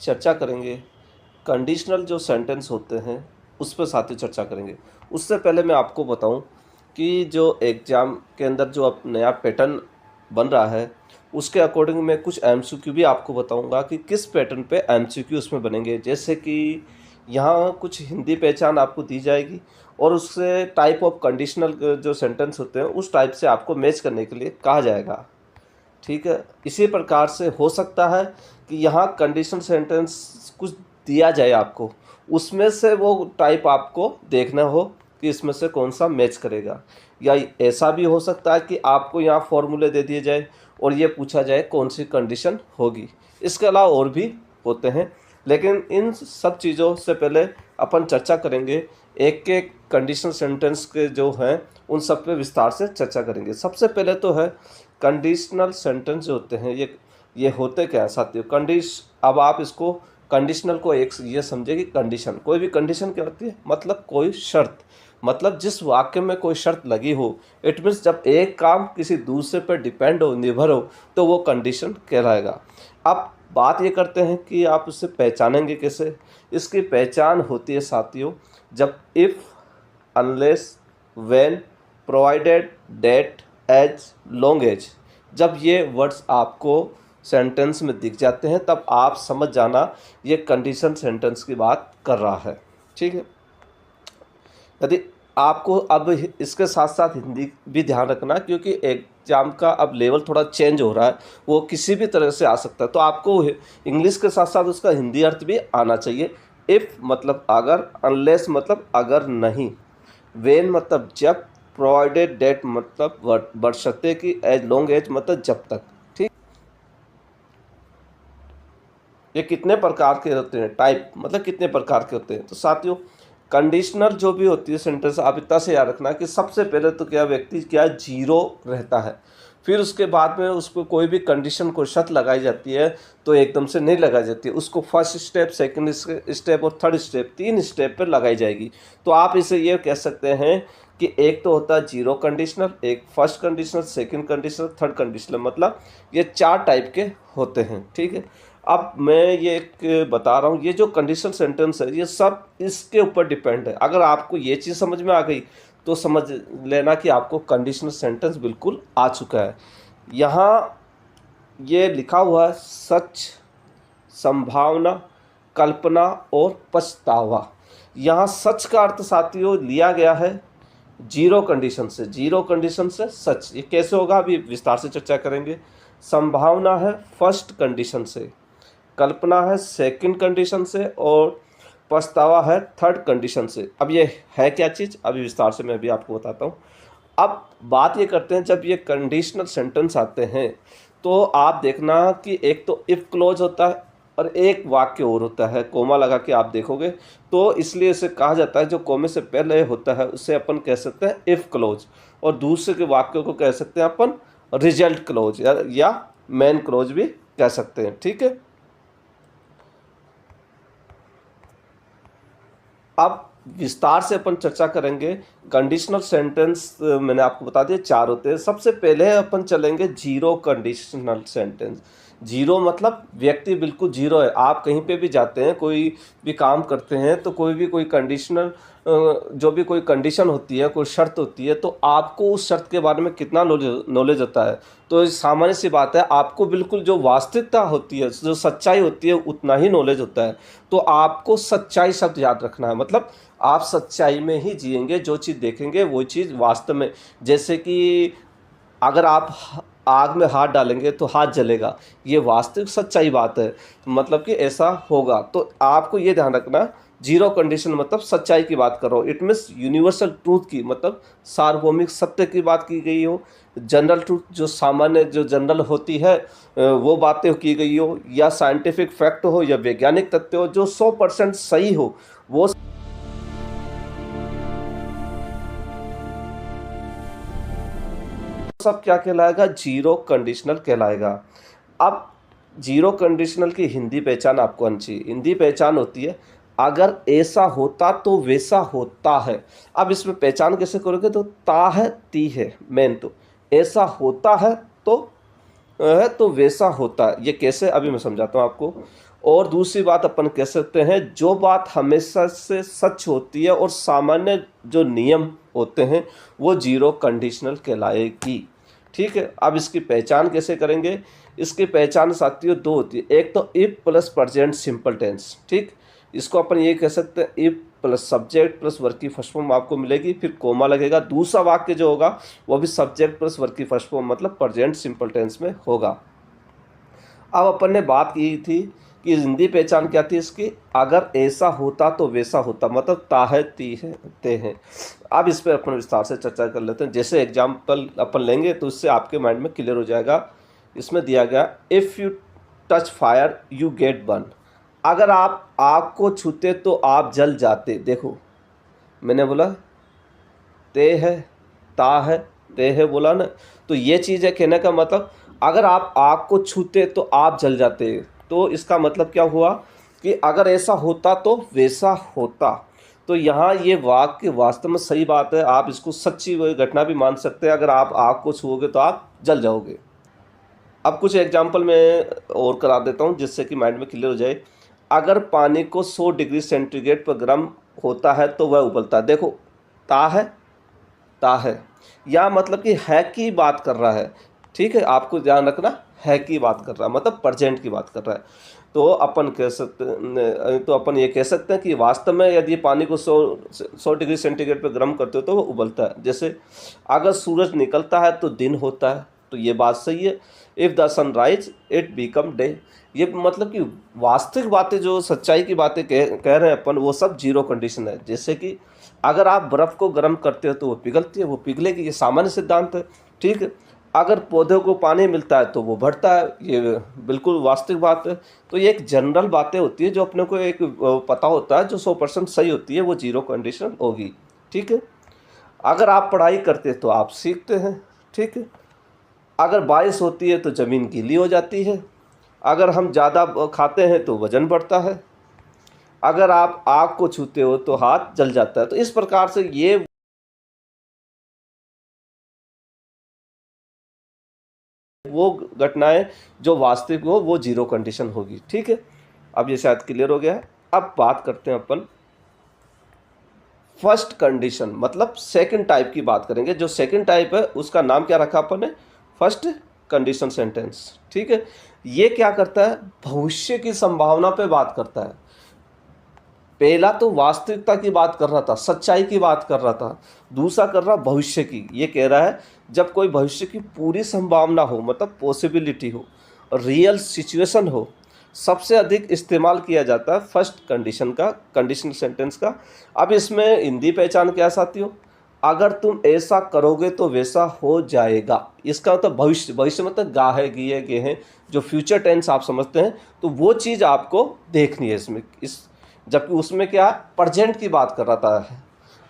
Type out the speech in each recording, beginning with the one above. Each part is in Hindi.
चर्चा करेंगे कंडीशनल जो सेंटेंस होते हैं उस पर साथ ही चर्चा करेंगे। उससे पहले मैं आपको बताऊं कि जो एग्ज़ाम के अंदर जो अब नया पैटर्न बन रहा है उसके अकॉर्डिंग मैं कुछ एमसीक्यू भी आपको बताऊंगा कि किस पैटर्न पे एमसीक्यू उसमें बनेंगे। जैसे कि यहाँ कुछ हिंदी पहचान आपको दी जाएगी और उससे टाइप ऑफ कंडीशनल जो सेंटेंस होते हैं उस टाइप से आपको मैच करने के लिए कहा जाएगा। ठीक है, इसी प्रकार से हो सकता है कि यहाँ कंडीशनल सेंटेंस कुछ दिया जाए आपको, उसमें से वो टाइप आपको देखना हो कि इसमें से कौन सा मैच करेगा। या ऐसा भी हो सकता है कि आपको यहाँ फॉर्मूले दे दिए जाए और ये पूछा जाए कौन सी कंडीशन होगी। इसके अलावा और भी होते हैं, लेकिन इन सब चीज़ों से पहले अपन चर्चा करेंगे एक एक कंडीशनल सेंटेंस के जो हैं उन सब पे विस्तार से चर्चा करेंगे। सबसे पहले तो है कंडीशनल सेंटेंस जो होते हैं ये होते क्या है साथियों। अब आप इसको कंडीशनल को एक ये समझे कि कंडीशन, कोई भी कंडीशन क्या होती है, मतलब कोई शर्त, मतलब जिस वाक्य में कोई शर्त लगी हो। इट मीन्स जब एक काम किसी दूसरे पर डिपेंड हो, निर्भर हो, तो वो कंडीशन कहलाएगा। अब बात ये करते हैं कि आप उसे पहचानेंगे कैसे। इसकी पहचान होती है साथियों जब if, unless, when, provided, that, as, long as, जब ये वर्ड्स आपको सेंटेंस में दिख जाते हैं तब आप समझ जाना ये कंडीशन सेंटेंस की बात कर रहा है। ठीक है, यदि आपको अब इसके साथ साथ हिंदी भी ध्यान रखना, क्योंकि एग्जाम का अब लेवल थोड़ा चेंज हो रहा है, वो किसी भी तरह से आ सकता है, तो आपको इंग्लिश के साथ साथ उसका हिंदी अर्थ भी आना चाहिए। इफ़ मतलब अगर, अनलेस मतलब अगर नहीं, वेन मतलब जब, प्रोवाइडेड डेट मतलब बशर्ते कि, एज, लॉन्ग एज मतलब जब तक। ठीक, ये कितने प्रकार के होते हैं, टाइप मतलब कितने प्रकार के होते हैं। तो साथियों कंडीशनल जो भी होती है सेंटेंस, आप इतना से याद रखना कि सबसे पहले तो क्या व्यक्ति क्या जीरो रहता है, फिर उसके बाद में उसको कोई भी कंडीशन को शर्त लगाई जाती है तो एकदम से नहीं लगाई जाती है, उसको फर्स्ट स्टेप, सेकंड स्टेप और थर्ड स्टेप, 3 स्टेप पर लगाई जाएगी। तो आप इसे ये कह सकते हैं कि एक तो होता है जीरो कंडीशनल, एक first conditional, second conditional, third conditional, मतलब ये 4 टाइप के होते हैं। ठीक है, अब मैं ये एक बता रहा हूँ, ये जो कंडीशनल सेंटेंस है ये सब इसके ऊपर डिपेंड है। अगर आपको ये चीज़ समझ में आ गई तो समझ लेना कि आपको कंडीशनल सेंटेंस बिल्कुल आ चुका है। यहाँ ये लिखा हुआ है सच, संभावना, कल्पना और पछतावा। यहाँ सच का अर्थ साथियों लिया गया है जीरो कंडीशन से, जीरो कंडीशन से सच। ये कैसे होगा अभी विस्तार से चर्चा करेंगे। संभावना है फर्स्ट कंडीशन से, कल्पना है सेकंड कंडीशन से और पछतावा है थर्ड कंडीशन से। अब ये है क्या चीज़, अभी विस्तार से मैं भी आपको बताता हूँ। अब बात ये करते हैं, जब ये कंडीशनल सेंटेंस आते हैं तो आप देखना कि एक तो इफ़ क्लोज होता है और एक वाक्य और होता है, कोमा लगा के आप देखोगे तो इसलिए इसे कहा जाता है, जो कोमे से पहले होता है उसे अपन कह सकते हैं इफ़ क्लोज, और दूसरे के वाक्यों को कह सकते हैं अपन रिजल्ट क्लोज या मेन क्लोज भी कह सकते हैं। ठीक है, अब विस्तार से अपन चर्चा करेंगे। कंडीशनल सेंटेंस मैंने आपको बता दिया 4 होते हैं। सबसे पहले अपन चलेंगे जीरो कंडीशनल सेंटेंस। जीरो मतलब व्यक्ति बिल्कुल जीरो है। आप कहीं पे भी जाते हैं, कोई भी काम करते हैं, तो कोई भी कोई कंडीशनल जो भी कोई कंडीशन होती है, कोई शर्त होती है, तो आपको उस शर्त के बारे में कितना नॉलेज होता है। तो सामान्य सी बात है, आपको बिल्कुल जो वास्तविकता होती है, जो सच्चाई होती है, उतना ही नॉलेज होता है। तो आपको सच्चाई शब्द याद रखना है, मतलब आप सच्चाई में ही जिएंगे, जो चीज़ देखेंगे वो चीज़ वास्तव में। जैसे कि अगर आप आग में हाथ डालेंगे तो हाथ जलेगा, ये वास्तविक सच्चाई बात है, मतलब कि ऐसा होगा। तो आपको ये ध्यान रखना, जीरो कंडीशन मतलब सच्चाई की बात कर रहा हूँ। इट मीन्स यूनिवर्सल ट्रूथ की, मतलब सार्वभौमिक सत्य की बात की गई हो। जनरल ट्रूथ जो सामान्य, जो जनरल होती है वो बातें की गई हो, या साइंटिफिक फैक्ट हो या वैज्ञानिक तथ्य हो जो 100% सही हो, वो सब क्या कहलाएगा, जीरो कंडीशनल कहलाएगा। अब जीरो कंडीशनल की हिंदी पहचान आपको आनी चाहिए। हिंदी पहचान होती है अगर ऐसा होता तो वैसा होता है। अब इसमें पहचान कैसे करोगे, तो ता है ती है मेन, तो ऐसा होता है तो वैसा होता है। ये कैसे, अभी मैं समझाता हूँ आपको। और दूसरी बात अपन कह सकते हैं, जो बात हमेशा से सच होती है और सामान्य जो नियम होते हैं वो जीरो कंडीशनल कहलाएगी। ठीक है, अब इसकी पहचान कैसे करेंगे? इसकी पहचान साथियों दो होती है, एक तो if plus present simple tense. ठीक, इसको अपन ये कह सकते हैं if plus subject plus verb की फर्स्ट फॉर्म आपको मिलेगी, फिर कोमा लगेगा। दूसरा वाक्य जो होगा वो भी सब्जेक्ट प्लस वर्ब की फर्स्ट फॉर्म मतलब प्रेजेंट सिंपल टेंस में होगा। अब अपन ने बात की थी कि हिंदी पहचान क्या थी इसकी, अगर ऐसा होता तो वैसा होता, मतलब ता है ती है ते हैं। अब इस पर अपन विस्तार से चर्चा कर लेते हैं। जैसे एग्जाम्पल अपन लेंगे तो इससे आपके माइंड में क्लियर हो जाएगा। इसमें दिया गया if you touch fire you get burn, अगर आप आग को छूते तो आप जल जाते। देखो मैंने बोला ते है ता है ते है बोला ना, तो ये चीज़ है कहने का मतलब अगर आप आग को छूते तो आप जल जाते। तो इसका मतलब क्या हुआ कि अगर ऐसा होता तो वैसा होता। तो यहाँ ये वाक्य वास्तव में सही बात है, आप इसको सच्ची घटना भी मान सकते हैं। अगर आप आग को छुओगे तो आप जल जाओगे। अब कुछ एग्जाम्पल मैं और करा देता हूँ जिससे कि माइंड में क्लियर हो जाए। अगर पानी को 100 डिग्री सेंटीग्रेड पर गर्म होता है तो वह उबलता है। देखो ता है या मतलब कि है की बात कर रहा है। ठीक है, आपको ध्यान रखना, है की बात कर रहा है मतलब प्रेजेंट की बात कर रहा है। तो अपन कह सकते तो अपन ये कह सकते हैं कि वास्तव में यदि पानी को 100 डिग्री सेंटीग्रेड पर गर्म करते हो तो वो उबलता है। जैसे अगर सूरज निकलता है तो दिन होता है, तो ये बात सही है। If the sun rise it become day, ये मतलब कि वास्तविक बातें जो सच्चाई की बातें कह रहे हैं अपन वो सब जीरो कंडीशन है। जैसे कि अगर आप बर्फ़ को गर्म करते हो तो वो पिघलती है, वो पिघलेगी, ये सामान्य सिद्धांत है। ठीक है, अगर पौधों को पानी मिलता है तो वो बढ़ता है, ये बिल्कुल वास्तविक बात है। तो ये एक जनरल बातें होती है जो अपने को एक पता होता है, जो 100% सही होती है वो जीरो कंडीशन होगी। ठीक है, अगर आप पढ़ाई करते हैं तो आप सीखते हैं। ठीक है, अगर बारिश होती है तो ज़मीन गीली हो जाती है, अगर हम ज़्यादा खाते हैं तो वज़न बढ़ता है, अगर आप आग को छूते हो तो हाथ जल जाता है। तो इस प्रकार से ये वो घटनाएं जो वास्तविक हो वो जीरो कंडीशन होगी। ठीक है, अब ये शायद क्लियर हो गया है। अब बात करते हैं अपन फर्स्ट कंडीशन मतलब सेकंड टाइप की बात करेंगे। जो सेकंड टाइप है उसका नाम क्या रखा अपन ने, फर्स्ट कंडीशन सेंटेंस। ठीक है, ये क्या करता है, भविष्य की संभावना पे बात करता है। पहला तो वास्तविकता की बात कर रहा था, सच्चाई की बात कर रहा था, दूसरा कर रहा भविष्य की। ये कह रहा है जब कोई भविष्य की पूरी संभावना हो मतलब पॉसिबिलिटी हो, रियल सिचुएशन हो, सबसे अधिक इस्तेमाल किया जाता है फर्स्ट कंडीशन का, कंडीशनल सेंटेंस का। अब इसमें हिंदी पहचान क्या साथियों, अगर तुम ऐसा करोगे तो वैसा हो जाएगा। इसका मतलब भविष्य, भविष्य मतलब गा है गी है गे हैं, जो फ्यूचर टेंस आप समझते हैं तो वो चीज़ आपको देखनी है इसमें। जबकि उसमें क्या प्रेजेंट की बात कर रहा था,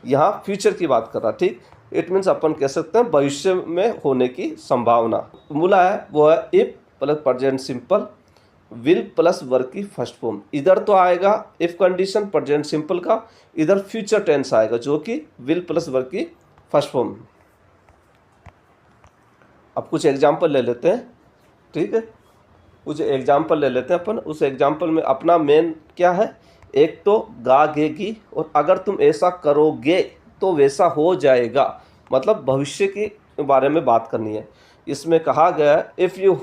यहाँ फ्यूचर की बात कर रहा। ठीक, इट मीन्स अपन कह सकते हैं भविष्य में होने की संभावना। मूला है वो है if plus present simple will plus verb की फर्स्ट फॉर्म। इधर तो आएगा इफ कंडीशन प्रेजेंट सिंपल का, इधर फ्यूचर टेंस आएगा जो कि विल प्लस वर्ब की फर्स्ट फॉर्म। अब कुछ एग्जाम्पल ले लेते हैं। ठीक है, कुछ एग्जाम्पल ले लेते हैं अपन। उस एग्जाम्पल में अपना मेन क्या है, एक तो गा गेगी और अगर तुम ऐसा करोगे तो वैसा हो जाएगा, मतलब भविष्य के बारे में बात करनी है। इसमें कहा गया है if you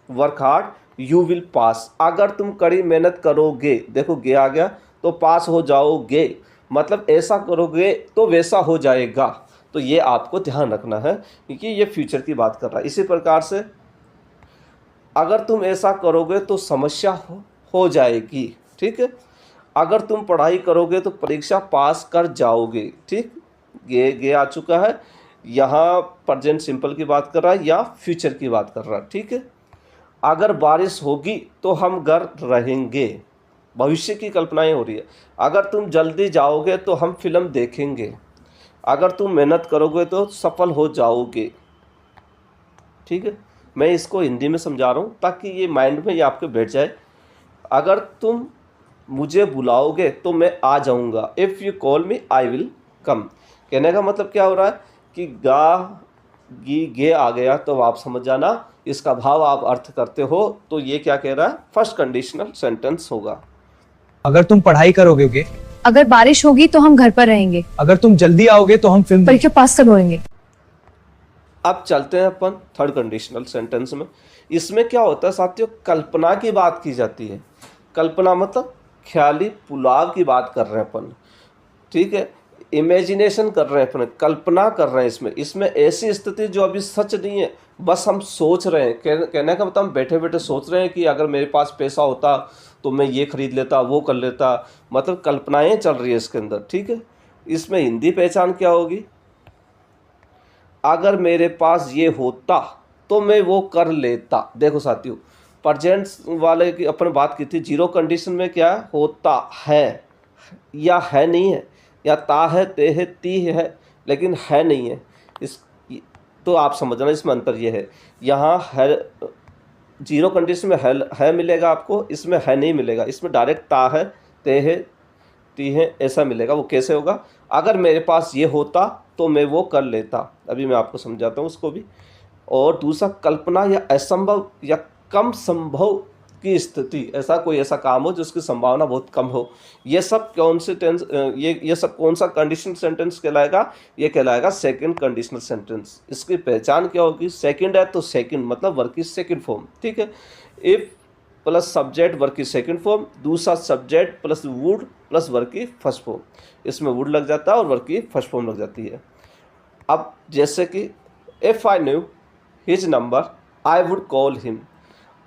work hard you will pass, अगर तुम कड़ी मेहनत करोगे, देखो गे आ गया तो पास हो जाओगे, मतलब ऐसा करोगे तो वैसा हो जाएगा। तो ये आपको ध्यान रखना है क्योंकि ये फ्यूचर की बात कर रहा है। इसी प्रकार से अगर तुम ऐसा करोगे तो समस्या हो जाएगी। ठीक है, अगर तुम पढ़ाई करोगे तो परीक्षा पास कर जाओगे। ठीक, गे आ चुका है, यहाँ प्रेजेंट सिंपल की बात कर रहा है या फ्यूचर की बात कर रहा है। ठीक है, अगर बारिश होगी तो हम घर रहेंगे, भविष्य की कल्पनाएं हो रही है। अगर तुम जल्दी जाओगे तो हम फिल्म देखेंगे, अगर तुम मेहनत करोगे तो सफल हो जाओगे। ठीक है, मैं इसको हिंदी में समझा रहा हूँ ताकि ये माइंड में ये आपके बैठ जाए। अगर तुम मुझे बुलाओगे तो मैं आ जाऊँगा, if you call me I will come. कहने का मतलब क्या हो रहा है कि गा गी गे आ गया तो आप समझ जाना इसका भाव आप अर्थ करते हो, तो ये क्या कह रहा है, फर्स्ट कंडीशनल सेंटेंस होगा। अगर तुम पढ़ाई करोगे, अगर बारिश होगी तो हम घर पर रहेंगे, अगर तुम जल्दी आओगे तो हम फिल्म परीक्षा पास कब होंगे। अब चलते हैं अपन थर्ड कंडीशनल सेंटेंस में। इसमें क्या होता है साथियों, कल्पना की बात की जाती है। कल्पना मतलब ख्याली पुलाव की बात कर रहे हैं अपन, ठीक है, इमेजिनेशन कर रहे हैं अपन, कल्पना कर रहे हैं। इसमें ऐसी स्थिति जो अभी सच नहीं है, बस हम सोच रहे हैं। कहने का मतलब हम बैठे बैठे सोच रहे हैं कि अगर मेरे पास पैसा होता तो मैं ये खरीद लेता, वो कर लेता, मतलब कल्पनाएं चल रही है इसके अंदर, ठीक है। इसमें हिंदी पहचान क्या होगी, अगर मेरे पास ये होता तो मैं वो कर लेता। देखो साथियों, प्रेजेंट वाले की अपन बात की थी, जीरो कंडीशन में क्या होता है या है नहीं है, या ता है, ते है, ती है, लेकिन है नहीं है। इस तो आप समझना इसमें अंतर ये है, यहाँ है जीरो कंडीशन में है मिलेगा आपको, इसमें है नहीं मिलेगा। इसमें डायरेक्ट ता है, ते है, ती है ऐसा मिलेगा। वो कैसे होगा, अगर मेरे पास ये होता तो मैं वो कर लेता। अभी मैं आपको समझाता हूँ उसको भी। और दूसरा, कल्पना या असंभव या कम संभव की स्थिति, ऐसा कोई ऐसा काम हो जिसकी संभावना बहुत कम हो। ये सब कौन से टेंस, ये सब कौन सा कंडीशनल सेंटेंस कहलाएगा, ये कहलाएगा सेकंड कंडीशनल सेंटेंस। इसकी पहचान क्या होगी, सेकंड है तो सेकंड मतलब वर्ब की सेकंड फॉर्म, ठीक है। इफ प्लस सब्जेक्ट वर्ब की सेकंड फॉर्म, दूसरा subject plus would plus verb की फर्स्ट फॉर्म। इसमें वुड लग जाता है और वर्ब की फर्स्ट फॉर्म लग जाती है। अब जैसे कि if I knew his number I would call him,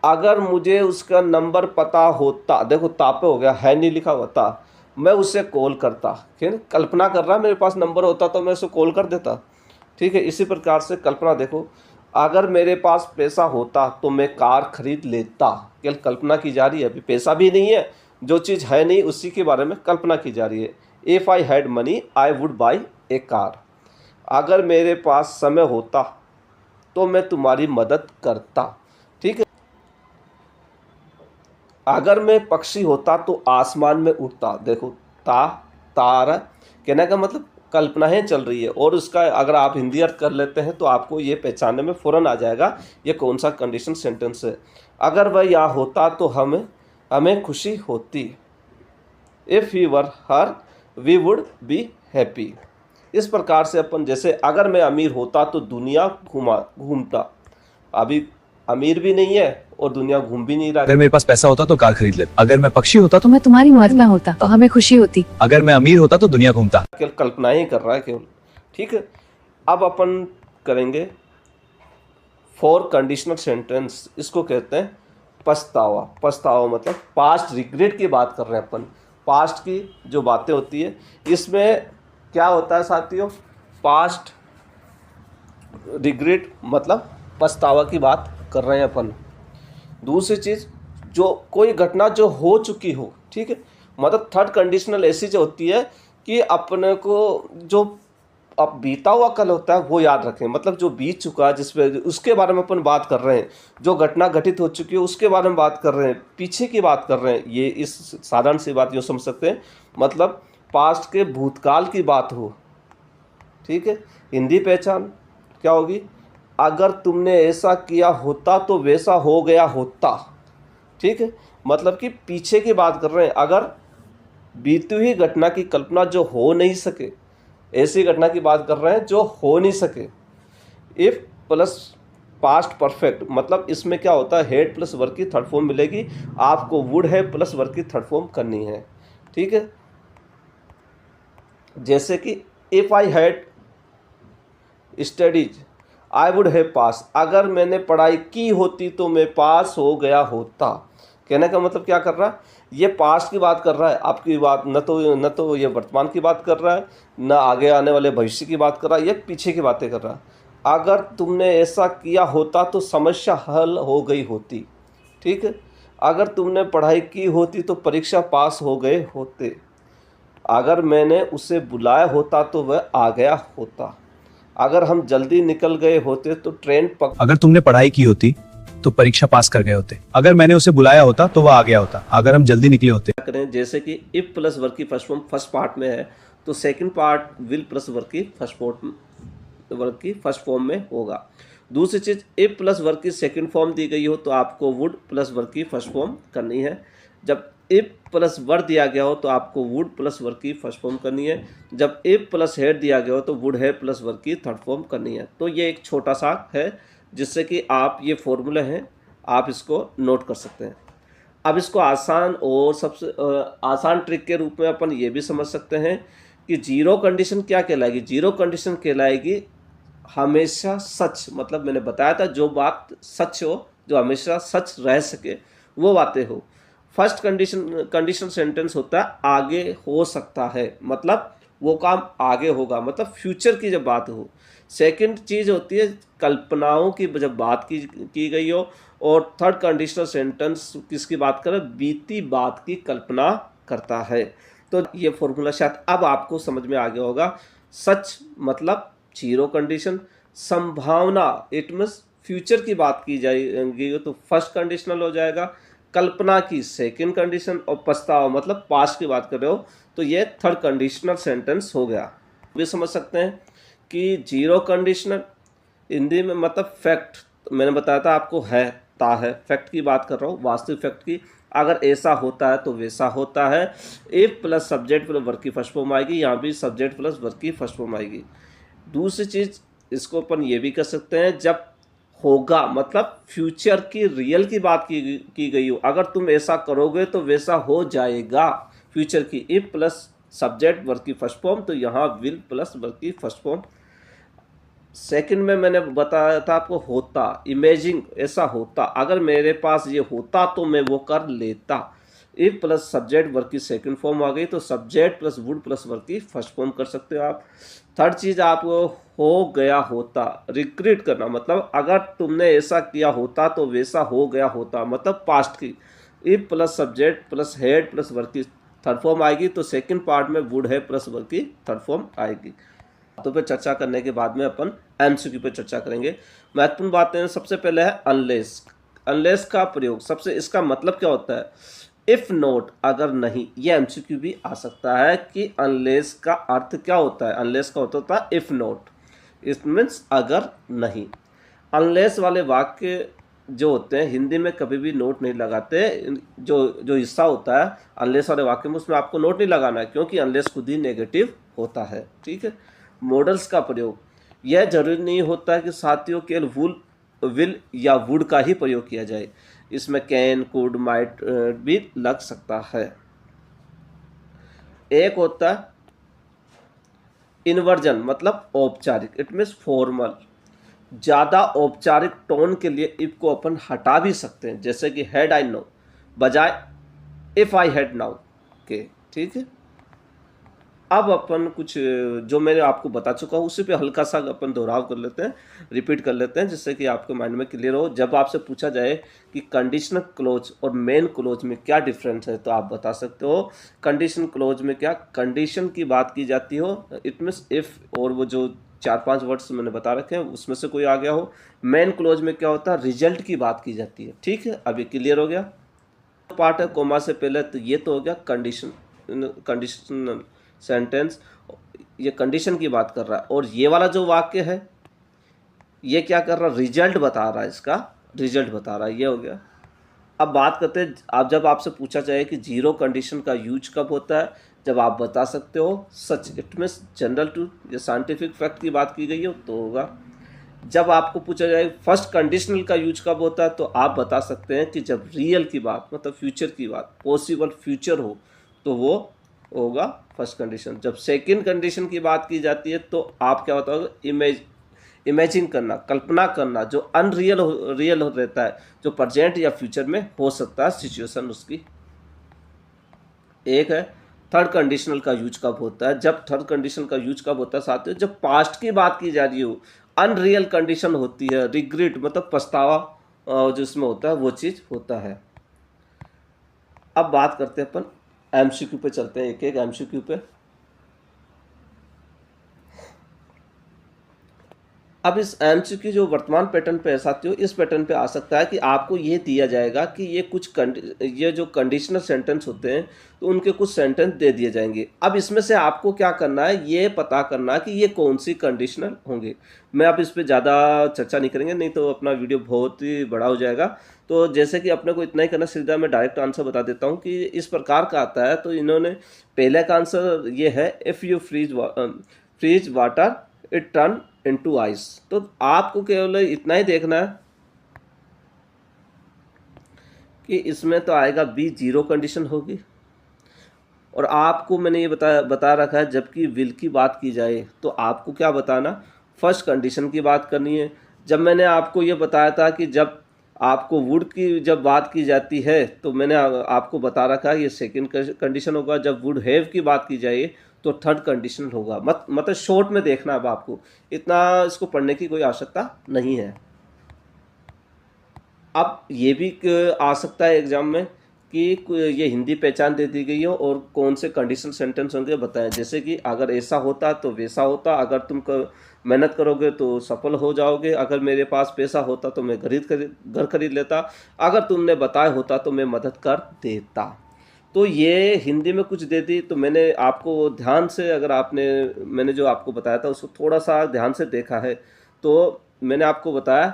अगर मुझे उसका नंबर पता होता, देखो तापे हो गया, है नहीं लिखा होता, मैं उसे कॉल करता। ठीक है, कल्पना कर रहा है मेरे पास नंबर होता तो मैं उसे कॉल कर देता, ठीक है। इसी प्रकार से कल्पना देखो, अगर मेरे पास पैसा होता तो मैं कार खरीद लेता। केवल कल्पना की जा रही है, अभी पैसा भी नहीं है, जो चीज़ है नहीं उसी के बारे में कल्पना की जा रही है। If I had money I would buy A car, अगर मेरे पास समय होता तो मैं तुम्हारी मदद करता, ठीक है। अगर मैं पक्षी होता तो आसमान में उड़ता। देखो तारा कहने का मतलब कल्पनाएं चल रही है, और उसका अगर आप हिंदी अर्थ कर लेते हैं तो आपको ये पहचानने में फ़ौरन आ जाएगा ये कौन सा कंडीशन सेंटेंस है। अगर वह यहाँ होता तो हमें खुशी होती। If he were here we would be happy. इस प्रकार से अपन, जैसे अगर मैं अमीर होता तो दुनिया घूमता, अभी अमीर भी नहीं है और दुनिया घूम भी नहीं रहा। अगर मेरे पास पैसा होता तो कार खरीद लेता, अगर मैं पक्षी होता तो मैं तुम्हारी मदद में होता तो हमें खुशी होती, अगर मैं अमीर होता तो दुनिया घूमता। केवल कल्पनाएं ही कर रहा है केवल, ठीक है। अब अपन करेंगे फोर कंडीशनल सेंटेंस, इसको कहते हैं पछतावा। पछतावा मतलब पास्ट रिग्रेट की बात कर रहे हैं अपन, पास्ट की जो बातें होती है। इसमें क्या होता है साथियों, पास्ट रिग्रेट मतलब पछतावा की बात कर रहे हैं अपन। दूसरी चीज़, जो कोई घटना जो हो चुकी हो, ठीक है, मतलब थर्ड कंडीशनल ऐसी जो होती है कि अपने को जो अब बीता हुआ कल होता है वो याद रखें, मतलब जो बीत चुका है जिसपे उसके बारे में अपन बात कर रहे हैं, जो घटना घटित हो चुकी है उसके बारे में बात कर रहे हैं, पीछे की बात कर रहे हैं। ये इस साधारण सी बात यूँ समझ सकते हैं, मतलब पास्ट के भूतकाल की बात हो, ठीक है। हिंदी पहचान क्या होगी, अगर तुमने ऐसा किया होता तो वैसा हो गया होता, ठीक है, मतलब कि पीछे की बात कर रहे हैं। अगर बीती हुई घटना की कल्पना जो हो नहीं सके, ऐसी घटना की बात कर रहे हैं जो हो नहीं सके। इफ़ प्लस पास्ट परफेक्ट, मतलब इसमें क्या होता है, हेड प्लस वर्ब की थर्ड फॉर्म मिलेगी, आपको वुड है प्लस वर्ब की थर्ड फॉर्म करनी है, ठीक है। जैसे कि if I had studies I would have pass, अगर मैंने पढ़ाई की होती तो मैं पास हो गया होता। कहने का मतलब क्या कर रहा है, ये पास्ट की बात कर रहा है, आपकी बात न तो ये वर्तमान की बात कर रहा है, न आगे आने वाले भविष्य की बात कर रहा है, ये पीछे की बातें कर रहा है। अगर तुमने ऐसा किया होता तो समस्या हल हो गई होती, ठीक है। अगर तुमने पढ़ाई की होती तो परीक्षा पास हो गए होते। अगर मैंने उसे बुलाया होता तो वह आ गया होता। अगर हम जल्दी निकल गए होते तो ट्रेन अगर तुमने पढ़ाई की होती तो परीक्षा पास कर गए होते, अगर मैंने उसे बुलाया होता तो वह आ गया होता, अगर हम जल्दी निकले होते। करें जैसे कि इफ प्लस वर्ब की फर्स्ट फॉर्म फर्स्ट पार्ट में है तो second part will plus verb की फर्स्ट वर्ग की फर्स्ट फॉर्म में होगा। दूसरी चीज़, इफ प्लस वर्ग की सेकंड फॉर्म दी गई हो तो आपको वुड प्लस वर्ग की फर्स्ट फॉर्म करनी है। जब इफ प्लस वर दिया गया हो तो आपको वुड प्लस वर्ग की फर्स्ट फॉर्म करनी है। जब इफ प्लस हेड दिया गया हो तो वुड हेड प्लस वर्ग की थर्ड फॉर्म करनी है। तो ये एक छोटा सा है जिससे कि आप ये फॉर्मूले हैं, आप इसको नोट कर सकते हैं। अब इसको आसान और सबसे आसान ट्रिक के रूप में अपन ये भी समझ सकते हैं कि जीरो कंडीशन क्या कहलाएगी। जीरो कंडीशन कहलाएगी हमेशा सच, मतलब मैंने बताया था जो बात सच हो, जो हमेशा सच रह सके, वो बातें हो। फर्स्ट कंडीशन सेंटेंस होता है आगे हो सकता है, मतलब वो काम आगे होगा, मतलब फ्यूचर की जब बात हो। सेकंड चीज़ होती है कल्पनाओं की जब बात की गई हो। और थर्ड कंडीशनल सेंटेंस किसकी बात कर रहा है, बीती बात की कल्पना करता है। तो ये फॉर्मूला शायद अब आपको समझ में आ गया होगा। सच मतलब जीरो कंडीशन, संभावना इट मीन्स फ्यूचर की बात की जाएगी तो फर्स्ट कंडीशनल हो जाएगा, कल्पना की सेकंड कंडीशन, और पछतावा मतलब पास्ट की बात कर रहे हो तो ये थर्ड कंडीशनल सेंटेंस हो गया। भी समझ सकते हैं कि जीरो कंडीशनल हिंदी में मतलब फैक्ट, मैंने बताया था आपको है ता है, फैक्ट की बात कर रहा हूँ, वास्तविक फैक्ट की। अगर ऐसा होता है तो वैसा होता है। If plus subject plus verb की फर्स्ट फॉर्म आएगी, यहाँ भी सब्जेक्ट प्लस वर्ब की फर्स्ट फॉर्म आएगी। दूसरी चीज़ इसको अपन ये भी कर सकते हैं, जब होगा मतलब फ्यूचर की रियल की बात की गई हो, अगर तुम ऐसा करोगे तो वैसा हो जाएगा, फ्यूचर की। इफ प्लस सब्जेक्ट वर्ब की फर्स्ट फॉर्म, तो यहाँ विल प्लस वर्ब की फर्स्ट फॉर्म। सेकंड में मैंने बताया था आपको होता, इमेजिंग ऐसा होता, अगर मेरे पास ये होता तो मैं वो कर लेता। इफ प्लस सब्जेक्ट वर्ब की सेकंड फॉर्म आ गई तो subject plus would plus verb की फर्स्ट फॉर्म कर सकते हो आप। थर्ड चीज़ आपको हो गया होता, रिग्रेट करना, मतलब अगर तुमने ऐसा किया होता तो वैसा हो गया होता, मतलब पास्ट की। If plus subject plus head plus verb की थर्ड फॉर्म आएगी तो सेकंड पार्ट में वुड है प्लस वर्ब की थर्ड फॉर्म आएगी। बातों पे चर्चा करने के बाद में अपन एमसीक्यू पे चर्चा करेंगे। महत्वपूर्ण बातें सबसे पहले है अनलेस। अनलेस का प्रयोग सबसे, इसका मतलब क्या होता है, इफ नोट अगर नहीं। ये एमसीक्यू भी आ सकता है कि अनलेस का अर्थ क्या होता है। अनलेस का होता है इफ नोट, इट मीन्स अगर नहीं। अनलेस वाले वाक्य जो होते हैं हिंदी में कभी भी नोट नहीं लगाते। जो जो हिस्सा होता है अनलेस वाले वाक्य में, उसमें आपको नोट नहीं लगाना है, क्योंकि अनलेस खुद ही नेगेटिव होता है। ठीक है। मॉडल्स का प्रयोग, यह जरूरी नहीं होता कि साथियों केवल विल या वुड का ही प्रयोग किया जाए, इसमें कैन कुड माइट भी लग सकता है। एक होता है इन्वर्जन, मतलब औपचारिक, इट मीन्स फॉर्मल। ज़्यादा औपचारिक टोन के लिए इफ को अपन हटा भी सकते हैं, जैसे कि हैड आई नो बजाय इफ आई हैड नाउ के। ठीक है। अब अपन कुछ जो मैंने आपको बता चुका हूँ उसी पे हल्का सा अपन दोहराव कर लेते हैं, रिपीट कर लेते हैं, जिससे कि आपके माइंड में क्लियर हो। जब आपसे पूछा जाए कि कंडीशनल क्लोज और मेन क्लोज में क्या डिफरेंस है तो आप बता सकते हो। कंडीशनल क्लोज में क्या कंडीशन की बात की जाती हो, इट मीन्स इफ, और वो जो 4-5 वर्ड्स मैंने बता रखे हैं उसमें से कोई आ गया हो। मेन क्लोज में क्या होता है, रिजल्ट की बात की जाती है। ठीक है, अभी क्लियर हो गया। पार्ट है कोमा से पहले, तो ये तो हो गया कंडीशनल सेंटेंस, ये कंडीशन की बात कर रहा है। और ये वाला जो वाक्य है ये क्या कर रहा है, रिजल्ट बता रहा है, इसका रिजल्ट बता रहा है, ये हो गया। अब बात करते हैं, आप जब आपसे पूछा जाए कि जीरो कंडीशन का यूज कब होता है, जब आप बता सकते हो सच, इट मीन्स जनरल टू या साइंटिफिक फैक्ट की बात की गई हो तो होगा। जब आपको पूछा जाए फर्स्ट कंडीशनल का यूज कब होता है तो आप बता सकते हैं कि जब रियल की बात, मतलब फ्यूचर की बात, पॉसिबल फ्यूचर हो तो वो होगा फर्स्ट कंडीशन। जब सेकंड कंडीशन की बात की जाती है तो आप क्या होता होगा, इमेजिन करना, कल्पना करना, जो अनरियल रियल रहता है, जो प्रेजेंट या फ्यूचर में हो सकता है सिचुएशन उसकी। एक है थर्ड कंडीशनल का यूज कब होता है। जब थर्ड कंडीशन का यूज कब होता है साथियों, जब पास्ट की बात की जा रही हो, अनरियल कंडीशन होती है, रिग्रेट मतलब पछतावा जो इसमें होता है वो चीज़ होता है। अब बात करते हैं अपन एमसीक्यू पे, चलते हैं एक एक एमसीक्यू पे। अब इस एमसीक्यू जो वर्तमान पैटर्न पे है साथियों, इस पैटर्न पे आ सकता है कि आपको ये दिया जाएगा कि ये जो कंडीशनल सेंटेंस होते हैं तो उनके कुछ सेंटेंस दे दिए जाएंगे। अब इसमें से आपको क्या करना है, ये पता करना है कि ये कौन सी कंडीशनल होंगे। मैं अब इस पर ज़्यादा चर्चा नहीं करेंगे, नहीं तो अपना वीडियो बहुत ही बड़ा हो जाएगा। तो जैसे कि अपने को इतना ही करना, सीधा मैं डायरेक्ट आंसर बता देता हूँ कि इस प्रकार का आता है। तो इन्होंने पहले का आंसर ये है, if you freeze water it turn into ice. तो आपको केवल इतना ही देखना है कि इसमें तो आएगा बी, जीरो कंडीशन होगी। और आपको मैंने ये बता रखा है, जबकि विल की बात की जाए तो आपको क्या बताना, फर्स्ट कंडीशन की बात करनी है। जब मैंने आपको ये बताया था कि जब आपको वुड की जब बात की जाती है तो मैंने आपको बता रखा है ये सेकंड कंडीशन होगा। जब वुड हैव की बात की जाए तो थर्ड कंडीशन होगा। मतलब शॉर्ट में देखना, अब आपको इतना इसको पढ़ने की कोई आवश्यकता नहीं है। अब ये भी आ सकता है एग्जाम में कि ये हिंदी पहचान दे दी गई हो और कौन से कंडीशनल सेंटेंस होंगे बताएं। जैसे कि अगर ऐसा होता तो वैसा होता, अगर तुम मेहनत करोगे तो सफल हो जाओगे, अगर मेरे पास पैसा होता तो मैं घर खरीद लेता, अगर तुमने बताया होता तो मैं मदद कर देता। तो ये हिंदी में कुछ दे दी। तो मैंने आपको ध्यान से, अगर मैंने जो आपको बताया था उसको थोड़ा सा ध्यान से देखा है तो मैंने आपको बताया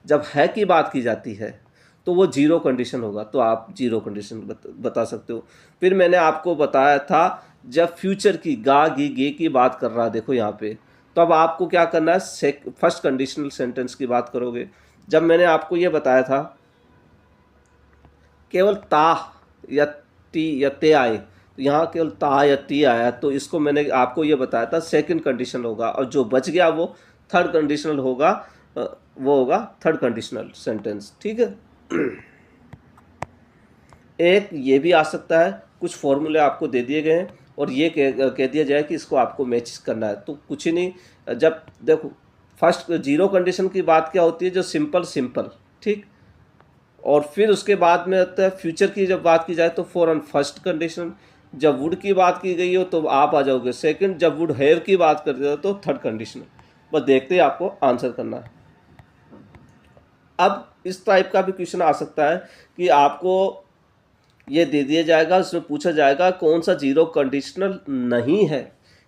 जब है की बात की जाती है तो वो जीरो कंडीशन होगा, तो आप जीरो कंडीशन बता सकते हो। फिर मैंने आपको बताया था जब फ्यूचर की गा गी गे की बात कर रहा है, देखो यहाँ पे, तो अब आपको क्या करना है, फर्स्ट कंडीशनल सेंटेंस की बात करोगे। जब मैंने आपको ये बताया था केवल ता या टी या ते आए, तो यहाँ केवल ता या टी आया, तो इसको मैंने आपको ये बताया था सेकंड कंडीशन होगा, और जो बच गया वो थर्ड कंडीशनल होगा, वो होगा थर्ड कंडीशनल सेंटेंस। ठीक है। एक ये भी आ सकता है, कुछ फॉर्मूले आपको दे दिए गए हैं और ये कह दिया जाए कि इसको आपको मैच करना है। तो कुछ ही नहीं, जब देखो फर्स्ट जीरो कंडीशन की बात क्या होती है, जो सिंपल, ठीक, और फिर उसके बाद में आता है फ्यूचर की जब बात की जाए तो फॉर फर्स्ट कंडीशन, जब वुड की बात की गई हो तो आप आ जाओगे सेकंड, जब वुड हैव की बात करते हो तो थर्ड कंडीशन। बस देखते ही आपको आंसर करना है। अब इस टाइप का भी क्वेश्चन आ सकता है कि आपको ये दे दिया जाएगा, उसमें पूछा जाएगा कौन सा जीरो कंडीशनल नहीं है।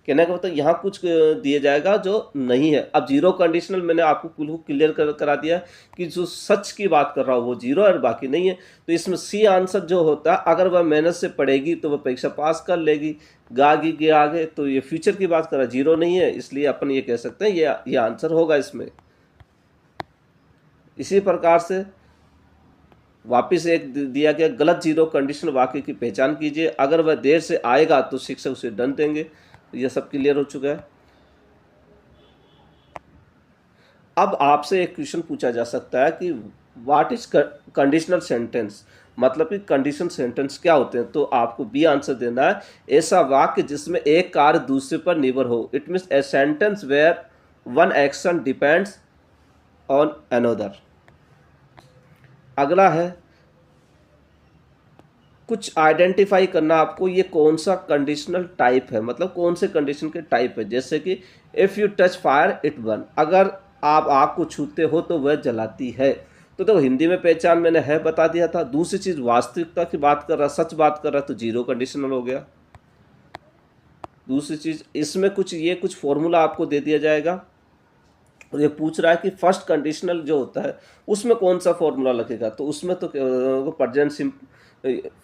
कहने का मतलब यहाँ कुछ दिया जाएगा जो नहीं है। अब जीरो कंडीशनल मैंने आपको बिल्कुल क्लियर करा दिया कि जो सच की बात कर रहा हूँ वो जीरो है और बाकी नहीं है। तो इसमें सी आंसर जो होता है, अगर वह मेहनत से पढ़ेगी तो वह परीक्षा पास कर लेगी। गागी के आगे तो ये फ्यूचर की बात कर रहा है, जीरो नहीं है, इसलिए अपन ये कह सकते हैं ये आंसर होगा इसमें। इसी प्रकार से वापिस एक दिया गया गलत जीरो कंडीशन वाक्य की पहचान कीजिए, अगर वह देर से आएगा तो शिक्षक उसे दंड देंगे। तो यह सब क्लियर हो चुका है। अब आपसे एक क्वेश्चन पूछा जा सकता है कि व्हाट इज कंडीशनल सेंटेंस, मतलब कि कंडीशन सेंटेंस क्या होते हैं। तो आपको बी आंसर देना है, ऐसा वाक्य जिसमें एक कार्य दूसरे पर निर्भर हो। It means a sentence where one action depends on another. अगला है कुछ आइडेंटिफाई करना आपको, ये कौन सा कंडीशनल टाइप है, मतलब कौन से कंडीशन के टाइप है। जैसे कि if you touch fire it burn, अगर आप आग को छूते हो तो वह जलाती है। तो देखो हिंदी में पहचान मैंने है बता दिया था। दूसरी चीज़ वास्तविकता की बात कर रहा, सच बात कर रहा, तो जीरो कंडीशनल हो गया। दूसरी चीज़ इसमें कुछ फॉर्मूला आपको दे दिया जाएगा और ये पूछ रहा है कि फर्स्ट कंडीशनल जो होता है उसमें कौन सा फॉर्मूला लगेगा। तो उसमें तो प्रेजेंट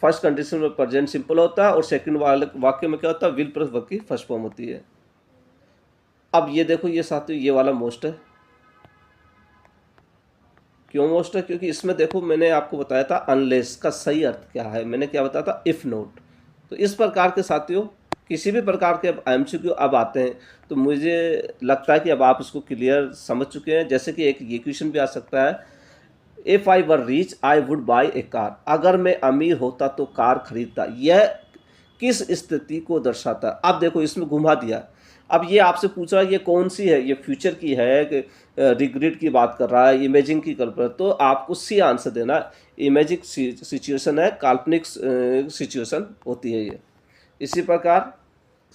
फर्स्ट कंडीशन में प्रेजेंट सिंपल होता है और सेकंड वाक्य में क्या होता है, विल प्लस वर्ब की फर्स्ट फॉर्म होती है। अब ये देखो ये साथियों ये वाला मोस्ट है। क्यों मोस्ट है, क्योंकि इसमें देखो मैंने आपको बताया था अनलेस का सही अर्थ क्या है, मैंने क्या बताया था, इफ नोट। तो इस प्रकार के साथियों किसी भी प्रकार के एमसीक्यू अब आते हैं तो मुझे लगता है कि अब आप इसको क्लियर समझ चुके हैं। जैसे कि एक ये क्वेश्चन भी आ सकता है, if I were rich I would buy A car, अगर मैं अमीर होता तो कार खरीदता। यह किस स्थिति को दर्शाता है। अब देखो इसमें घुमा दिया। अब ये आपसे पूछ रहा है ये कौन सी है, ये फ्यूचर की है, रिग्रेट की बात कर रहा है, इमेजिंग की कल्पना, तो आपको सी आंसर देना। इमेजिंग सिचुएशन है, काल्पनिक सिचुएशन होती है ये। इसी प्रकार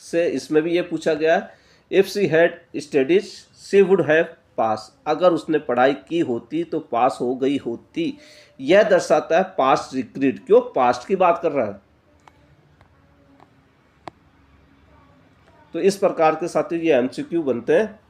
से इसमें भी ये पूछा गया है, if she had studies she would have pass, अगर उसने पढ़ाई की होती तो पास हो गई होती। यह दर्शाता है पास्ट रिग्रेट, क्यों, पास्ट की बात कर रहा है। तो इस प्रकार के साथियों ये एमसीक्यू बनते हैं।